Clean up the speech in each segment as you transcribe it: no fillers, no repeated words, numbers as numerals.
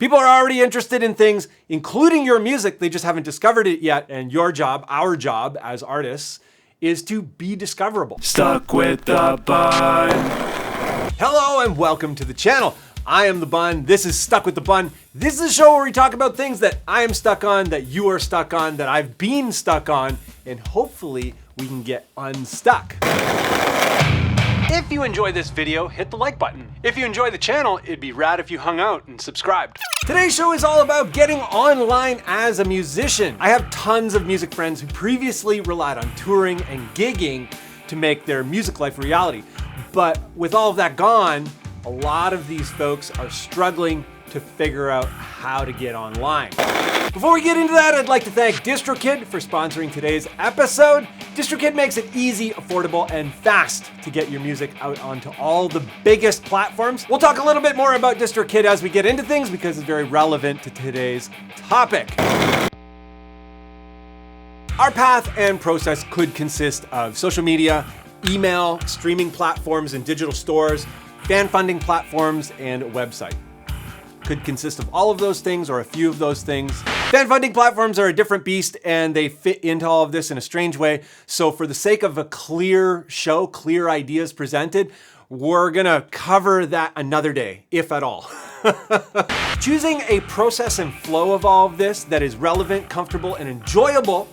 People are already interested in things, including your music. They just haven't discovered it yet. And your job, our job as artists, is to be discoverable. Stuck with the Bun. Hello and welcome to the channel. I am the Bun. This is Stuck with the Bun. This is a show where we talk about things that I am stuck on, that you are stuck on, that I've been stuck on, and hopefully we can get unstuck. If you enjoy this video, hit the like button. If you enjoy the channel, it'd be rad if you hung out and subscribed. Today's show is all about getting online as a musician. I have tons of music friends who previously relied on touring and gigging to make their music life a reality. But with all of that gone, a lot of these folks are struggling to figure out how to get online. Before we get into that, I'd like to thank DistroKid for sponsoring today's episode. DistroKid makes it easy, affordable, and fast to get your music out onto all the biggest platforms. We'll talk a little bit more about DistroKid as we get into things because it's very relevant to today's topic. Our path and process could consist of social media, email, streaming platforms and digital stores, fan funding platforms, and a website. Could consist of all of those things or a few of those things. Fan funding platforms are a different beast and they fit into all of this in a strange way. So for the sake of a clear show, clear ideas presented, we're gonna cover that another day, if at all. Choosing a process and flow of all of this that is relevant, comfortable, and enjoyable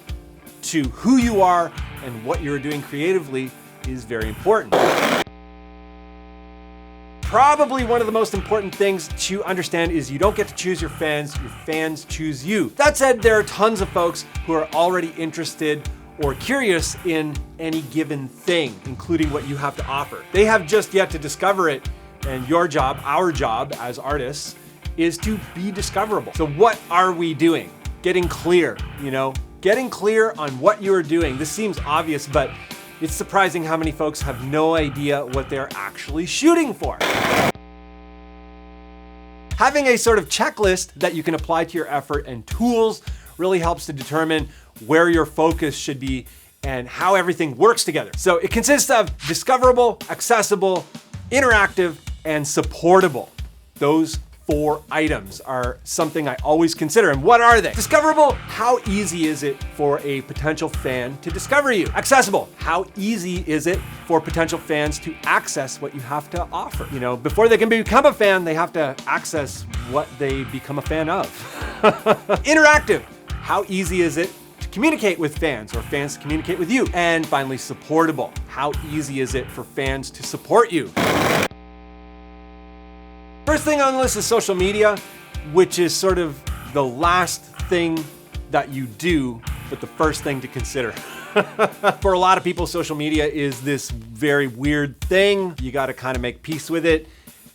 to who you are and what you're doing creatively is very important. Probably one of the most important things to understand is you don't get to choose your fans choose you. That said, there are tons of folks who are already interested or curious in any given thing, including what you have to offer. They have just yet to discover it, and your job, our job as artists, is to be discoverable. So what are we doing? Getting clear, getting clear on what you are doing. This seems obvious, but it's surprising how many folks have no idea what they're actually shooting for. Having a sort of checklist that you can apply to your effort and tools really helps to determine where your focus should be and how everything works together. So it consists of discoverable, accessible, interactive, and supportable. Those 4 items are something I always consider. And what are they? Discoverable, how easy is it for a potential fan to discover you? Accessible, how easy is it for potential fans to access what you have to offer? Before they can become a fan, they have to access what they become a fan of. Interactive, how easy is it to communicate with fans or fans to communicate with you? And finally, supportable, how easy is it for fans to support you? First thing on the list is social media, which is sort of the last thing that you do, but the first thing to consider. For a lot of people, social media is this very weird thing. You got to kind of make peace with it.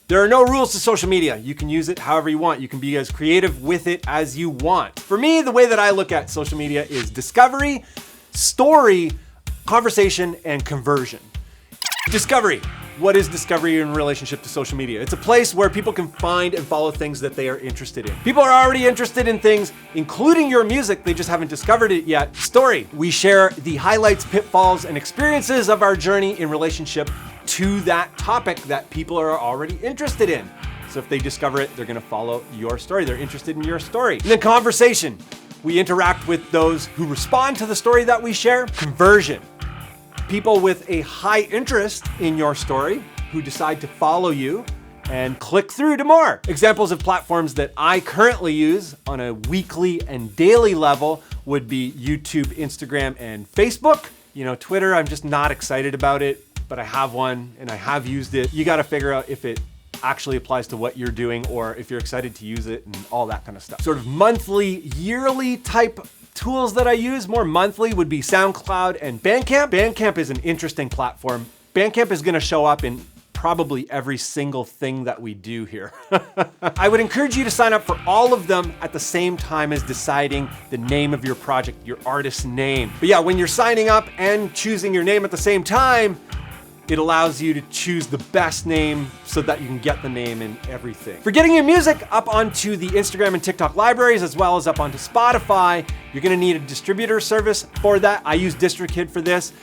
There are no rules to social media. You can use it however you want. You can be as creative with it as you want. For me, the way that I look at social media is discovery, story, conversation, and conversion. Discovery. What is discovery in relationship to social media? It's a place where people can find and follow things that they are interested in. People are already interested in things, including your music. They just haven't discovered it yet. Story. We share the highlights, pitfalls, and experiences of our journey in relationship to that topic that people are already interested in. So if they discover it, they're gonna follow your story. They're interested in your story. And then conversation. We interact with those who respond to the story that we share. Conversion. People with a high interest in your story who decide to follow you and click through to more. Examples of platforms that I currently use on a weekly and daily level would be YouTube, Instagram, and Facebook. Twitter, I'm just not excited about it, but I have one and I have used it. You got to figure out if it actually applies to what you're doing or if you're excited to use it and all that kind of stuff. Sort of monthly, yearly type tools that I use more monthly would be SoundCloud and Bandcamp. Bandcamp is an interesting platform. Bandcamp is gonna show up in probably every single thing that we do here. I would encourage you to sign up for all of them at the same time as deciding the name of your project, your artist's name. But yeah, when you're signing up and choosing your name at the same time, it allows you to choose the best name so that you can get the name in everything. For getting your music up onto the Instagram and TikTok libraries, as well as up onto Spotify, you're gonna need a distributor service for that. I use DistroKid for this.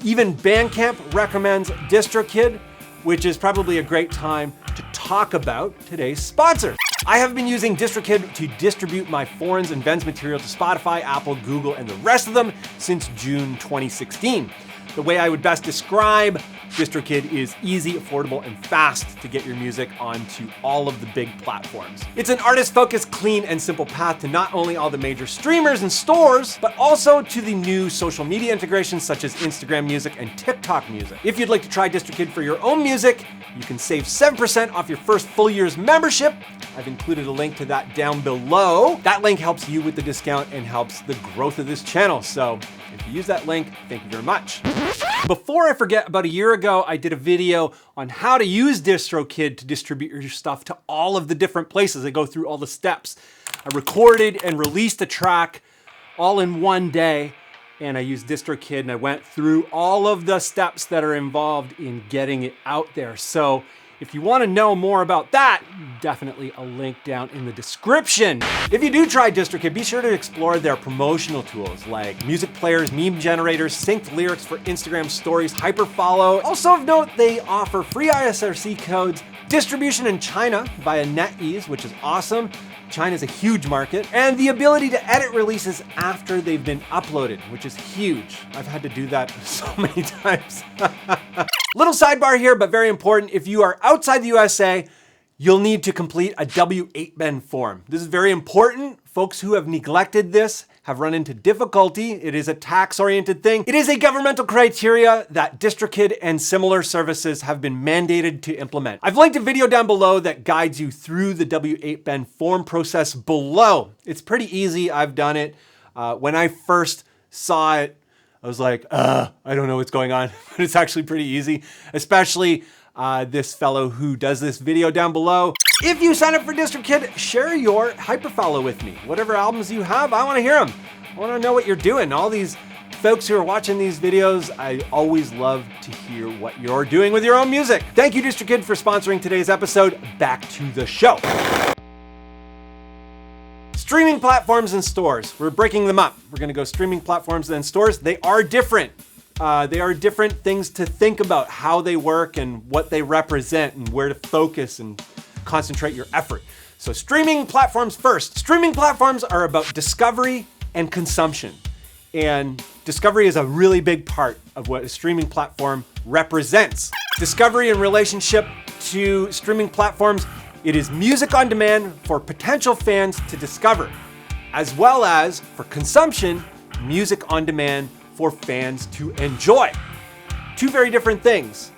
Even Bandcamp recommends DistroKid, which is probably a great time to talk about today's sponsor. I have been using DistroKid to distribute my Foreigns and Vens material to Spotify, Apple, Google, and the rest of them since June 2016. The way I would best describe DistroKid is easy, affordable, and fast to get your music onto all of the big platforms. It's an artist-focused, clean, and simple path to not only all the major streamers and stores, but also to the new social media integrations such as Instagram Music and TikTok Music. If you'd like to try DistroKid for your own music, you can save 7% off your first full year's membership. I've included a link to that down below. That link helps you with the discount and helps the growth of this channel. So if you use that link, thank you very much. Before I forget, about a year ago, I did a video on how to use DistroKid to distribute your stuff to all of the different places. I go through all the steps. I recorded and released a track all in one day, and I used DistroKid and I went through all of the steps that are involved in getting it out there. So if you want to know more about that, definitely a link down in the description. If you do try DistroKid, be sure to explore their promotional tools like music players, meme generators, synced lyrics for Instagram stories, hyperfollow. Also of note, they offer free ISRC codes, distribution in China via NetEase, which is awesome. China's a huge market, and the ability to edit releases after they've been uploaded, which is huge. I've had to do that so many times. Little sidebar here, but very important. If you are outside the USA, you'll need to complete a W-8BEN form. This is very important. Folks who have neglected this have run into difficulty. It is a tax-oriented thing. It is a governmental criteria that DistroKid and similar services have been mandated to implement. I've linked a video down below that guides you through the W-8BEN form process below. It's pretty easy. I've done it. When I first saw it, I was like, I don't know what's going on, but it's actually pretty easy, especially this fellow who does this video down below. If you sign up for DistroKid, share your hyperfollow with me. Whatever albums you have, I wanna hear them. I wanna know what you're doing. All these folks who are watching these videos, I always love to hear what you're doing with your own music. Thank you, DistroKid, for sponsoring today's episode. Back to the show. Streaming platforms and stores. We're breaking them up. We're gonna go streaming platforms and stores. They are different. They are different things to think about, how they work and what they represent and where to focus and concentrate your effort. So streaming platforms first. Streaming platforms are about discovery and consumption. And discovery is a really big part of what a streaming platform represents. Discovery in relationship to streaming platforms, it is music on demand for potential fans to discover, as well as for consumption, music on demand for fans to enjoy. Two very different things,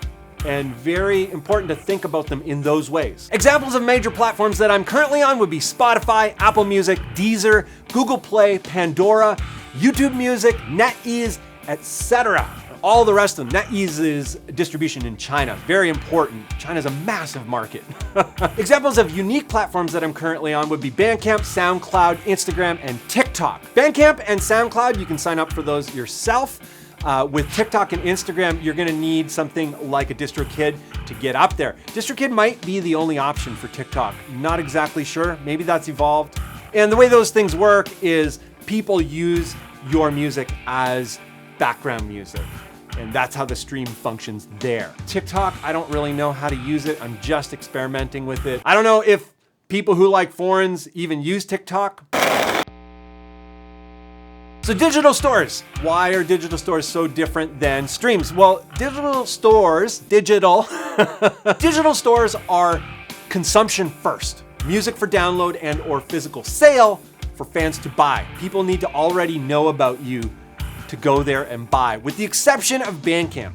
and very important to think about them in those ways. Examples of major platforms that I'm currently on would be Spotify, Apple Music, Deezer, Google Play, Pandora, YouTube Music, NetEase, etc. All the rest of them. NetEase is distribution in China. Very important. China's a massive market. Examples of unique platforms that I'm currently on would be Bandcamp, SoundCloud, Instagram, and TikTok. Bandcamp and SoundCloud, you can sign up for those yourself. With TikTok and Instagram, you're gonna need something like a DistroKid to get up there. DistroKid might be the only option for TikTok. Not exactly sure. Maybe that's evolved. And the way those things work is people use your music as background music. And that's how the stream functions there. TikTok, I don't really know how to use it. I'm just experimenting with it. I don't know if people who like foreigns even use TikTok. So digital stores. Why are digital stores so different than streams? Well, digital stores are consumption first. Music for download and or physical sale for fans to buy. People need to already know about you to go there and buy, with the exception of Bandcamp.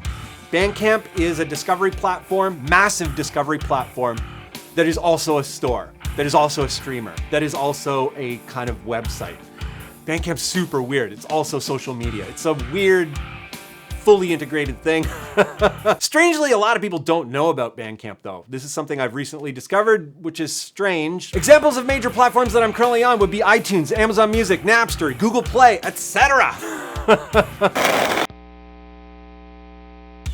Bandcamp is a discovery platform, massive discovery platform, that is also a store, that is also a streamer, that is also a kind of website. Bandcamp's super weird. It's also social media. It's a weird, fully integrated thing. Strangely, a lot of people don't know about Bandcamp though. This is something I've recently discovered, which is strange. Examples of major platforms that I'm currently on would be iTunes, Amazon Music, Napster, Google Play, etc.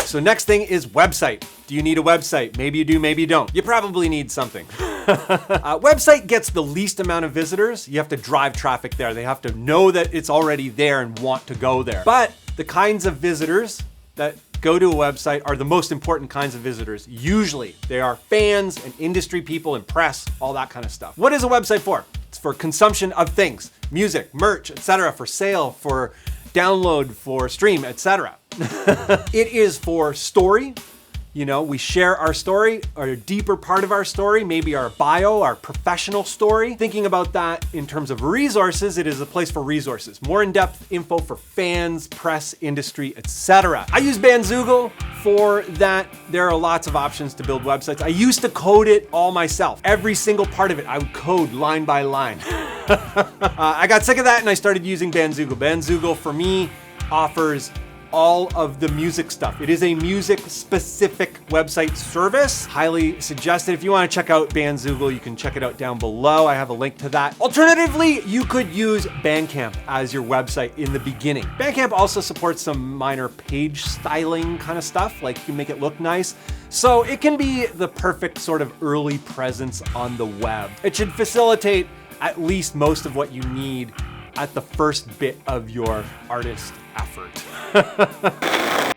So next thing is website. Do you need a website? Maybe you do, maybe you don't. You probably need something. Website gets the least amount of visitors. You have to drive traffic there. They have to know that it's already there and want to go there. But the kinds of visitors that go to a website are the most important kinds of visitors. Usually they are fans and industry people and press, all that kind of stuff. What is a website for? It's for consumption of things, music, merch, etc., for sale, for download, for stream, etc. It is for story. You know, we share our story, or a deeper part of our story, maybe our bio, our professional story. Thinking about that in terms of resources, it is a place for resources. More in-depth info for fans, press, industry, etc. I use Bandzoogle for that. There are lots of options to build websites. I used to code it all myself. Every single part of it, I would code line by line. I got sick of that and I started using Bandzoogle. Bandzoogle for me offers all of the music stuff. It is a music specific website service. Highly suggested. If you want to check out Bandzoogle, you can check it out down below. I have a link to that. Alternatively, you could use Bandcamp as your website in the beginning. Bandcamp also supports some minor page styling kind of stuff, like you make it look nice. So it can be the perfect sort of early presence on the web. It should facilitate at least most of what you need at the first bit of your artist effort. The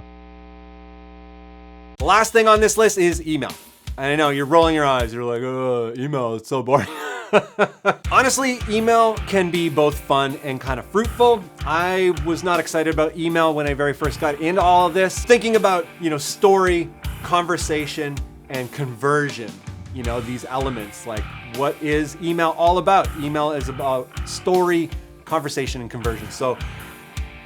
last thing on this list is email. I know you're rolling your eyes. You're like, oh, email, it's so boring. Honestly, email can be both fun and kind of fruitful. I was not excited about email when I very first got into all of this. Thinking about, story, conversation, and conversion. These elements, like what is email all about? Email is about story, conversation, and conversion. So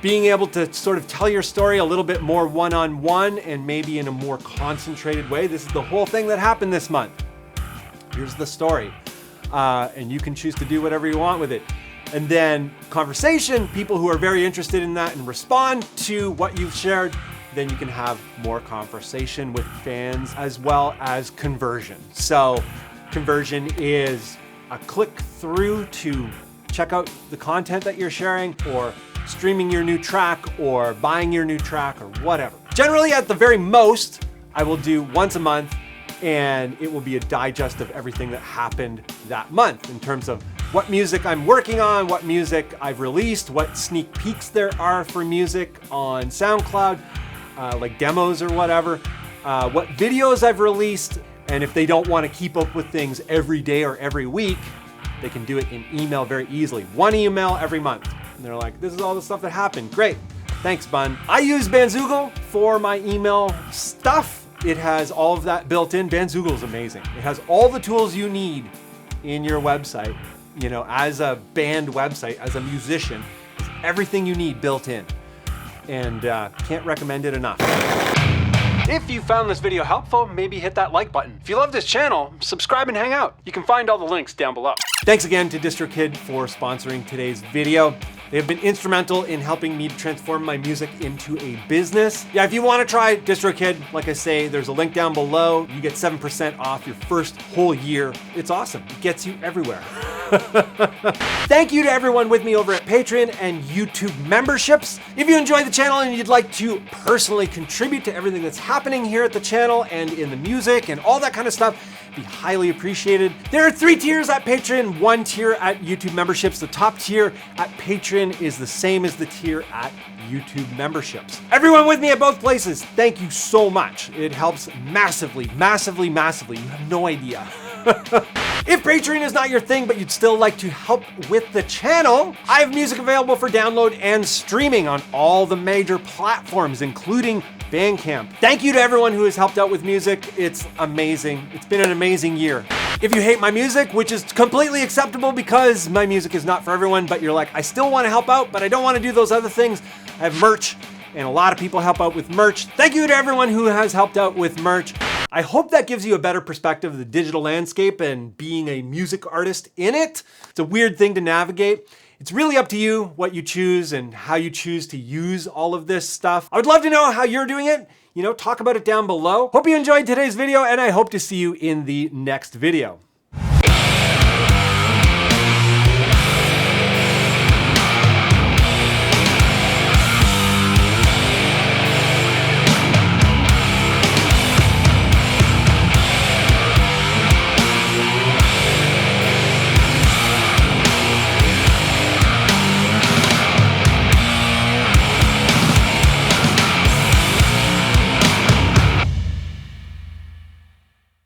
being able to sort of tell your story a little bit more one-on-one and maybe in a more concentrated way. This is the whole thing that happened this month. Here's the story. And you can choose to do whatever you want with it. And then conversation, people who are very interested in that and respond to what you've shared, then you can have more conversation with fans as well as conversion. So conversion is a click through to check out the content that you're sharing, or streaming your new track, or buying your new track, or whatever. Generally, at the very most, I will do once a month, and it will be a digest of everything that happened that month in terms of what music I'm working on, what music I've released, what sneak peeks there are for music on SoundCloud, like demos or whatever, what videos I've released, and if they don't want to keep up with things every day or every week, they can do it in email very easily. One email every month. And they're like, this is all the stuff that happened. Great. Thanks, Bun. I use Bandzoogle for my email stuff. It has all of that built in. Bandzoogle is amazing. It has all the tools you need in your website. As a band website, as a musician, it's everything you need built in. And can't recommend it enough. If you found this video helpful, maybe hit that like button. If you love this channel, subscribe and hang out. You can find all the links down below. Thanks again to DistroKid for sponsoring today's video. They have been instrumental in helping me to transform my music into a business. Yeah, if you want to try DistroKid, like I say, there's a link down below. You get 7% off your first whole year. It's awesome. It gets you everywhere. Thank you to everyone with me over at Patreon and YouTube memberships. If you enjoy the channel and you'd like to personally contribute to everything that's happening here at the channel and in the music and all that kind of stuff, be highly appreciated. There are 3 tiers at Patreon, 1 tier at YouTube memberships. The top tier at Patreon is the same as the tier at YouTube memberships. Everyone with me at both places, thank you so much. It helps massively, massively, massively. You have no idea. If Patreon is not your thing, but you'd still like to help with the channel, I have music available for download and streaming on all the major platforms, including Bandcamp. Thank you to everyone who has helped out with music. It's amazing. It's been an amazing year. If you hate my music, which is completely acceptable because my music is not for everyone, but you're like, I still want to help out, but I don't want to do those other things, I have merch, and a lot of people help out with merch. Thank you to everyone who has helped out with merch. I hope that gives you a better perspective of the digital landscape and being a music artist in it. It's a weird thing to navigate. It's really up to you what you choose and how you choose to use all of this stuff. I would love to know how you're doing it. Talk about it down below. Hope you enjoyed today's video, and I hope to see you in the next video.